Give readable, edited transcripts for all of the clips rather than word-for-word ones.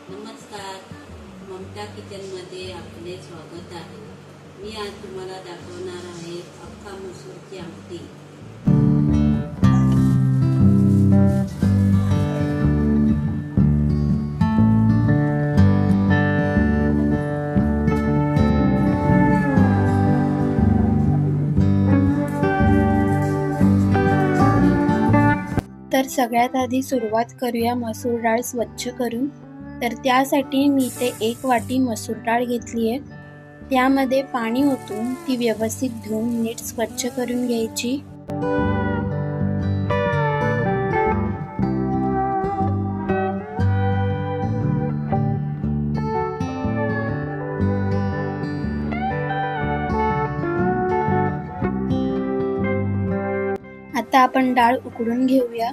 नमस्कार, ममता किचनमध्ये आपले स्वागत आहे। मी आज तुम्हाला दाखवणार आहे अख्खा मसूरची आमटी। तर सगळ्यात आधी सुरुवात करूया मसूर डाळ स्वच्छ करून। तर त्यासाठी मी इथे 1 वाटी मसूर डाळ घेतली आहे। त्यामध्ये पाणी ओतून ती व्यवस्थित धुवून नीट स्वच्छ करून घ्यायची। आता आपण डाळ उकडून घेऊया।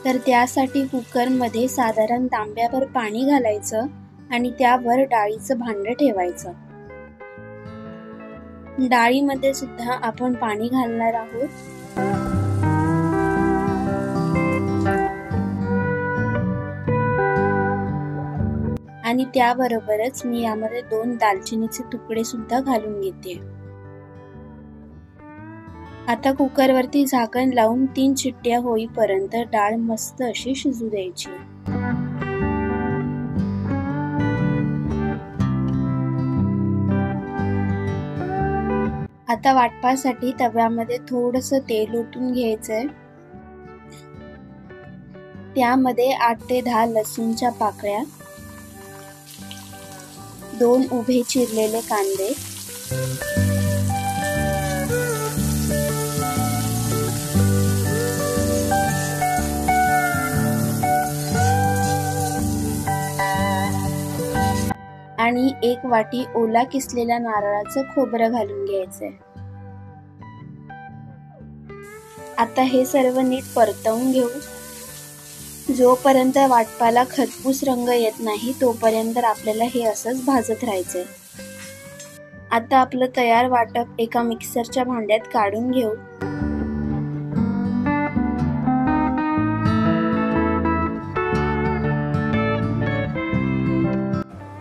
तर त्यासाठी कुकरमध्ये साधारण तांब्याभर पाणी घालायचं आणि त्यावर डाळीचं भांडं ठेवायचं। डाळीमध्ये सुद्धा आपण पाणी घालणार आहोत। आणि त्याबरोबरच मी यामध्ये 2 दालचिनीचे तुकडे सुद्धा घालून घेते। आता कुकरवरती झाकण लावून 3 शिट्ट्या होईपर्यंत डाळ मस्त अशी शिजू द्यायची। आता वाटपासाठी तव्यामध्ये थोडंसं तेल ओतून घ्यायचंय। त्यामध्ये 8 ते 10 लसूणच्या पाकळ्या, 2 उभे चिरलेले कांदे, आणि 1 वाटी ओला किसलेल्या नारळाचं खोबरं घालून घ्यायचंय। आता हे सर्व नीट परतवून घेऊ। जोपर्यंत वाटपाला खरपूस रंग येत नाही तोपर्यंत आपल्याला हे असंच भाजत राहायचंय। आता आपलं तयार वाटप एका मिक्सरच्या भांड्यात काढून घेऊ।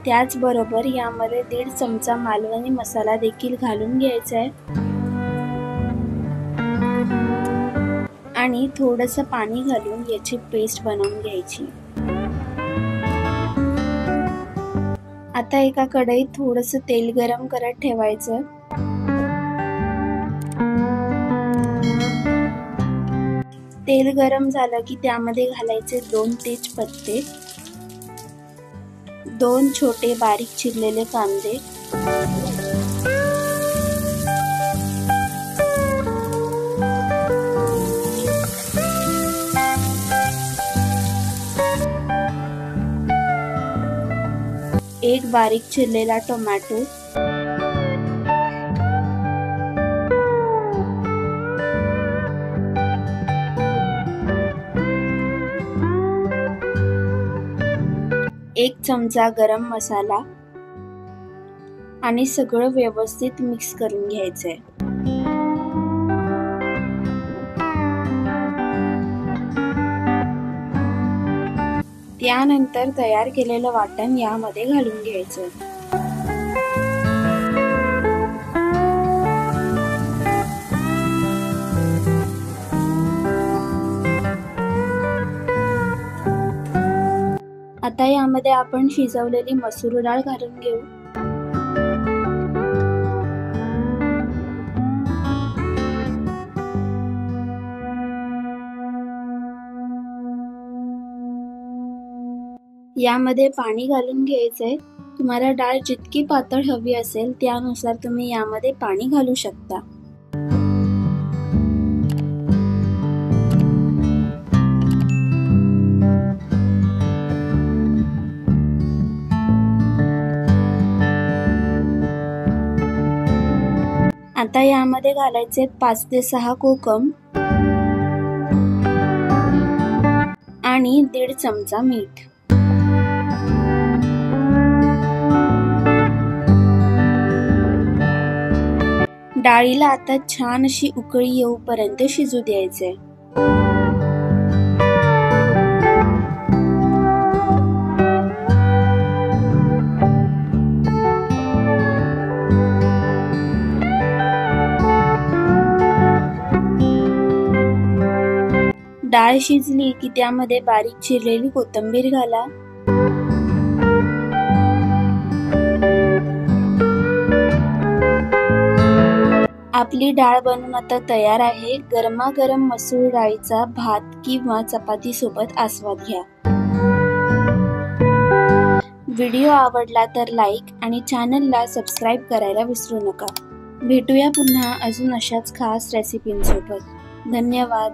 त्याचबरोबर यामध्ये 1.5 चमचा मालवणी मसाला देखील घालून घ्यायचा आहे आणि थोडंसं पाणी घालून याची पेस्ट बनवून घ्यायची। आता एका कढईत थोडंसं तेल गरम करत ठेवायचं। तेल गरम झालं की त्यामध्ये घालायचे 2 तेजपत्ते, 2 छोटे बारीक चिरलेले कांदे, एक बारीक चिरलेला टोमॅटो, एक चमचा गरम मसाला आणि सगळं व्यवस्थित मिक्स करून घ्यायचंय। त्यानंतर तयार केलेलं वाटण यामध्ये घालून घ्यायचं। आता यामध्ये आपण शिजवलेली मसूर डाळ घालून घेऊ। यामध्ये पाणी घालून घ्यायचंय। तुम्हाला डाळ जितकी पातळ हवी असेल त्यानुसार तुम्ही यामध्ये पाणी घालू शकता। आता यामध्ये घालायचे 5 ते 6 कोकम आणि 1.5 चमचा मीठ। डाळीला आता छान अशी उकळी येऊपर्यंत शिजू द्यायचे। डाळ शिजली की त्यामध्ये बारीक चिरलेली कोथिंबीर घाला. आपली डाळ बनून आता तयार आहे. गरमागरम मसूर डाळीचा भात किंवा चपाती सोबत आस्वाद घ्या. व्हिडिओ आवडला तर लाईक आणि चॅनलला सबस्क्राईब करायला विसरू नका. भेटूया पुन्हा अजून अशाच खास रेसिपींसोबत. धन्यवाद.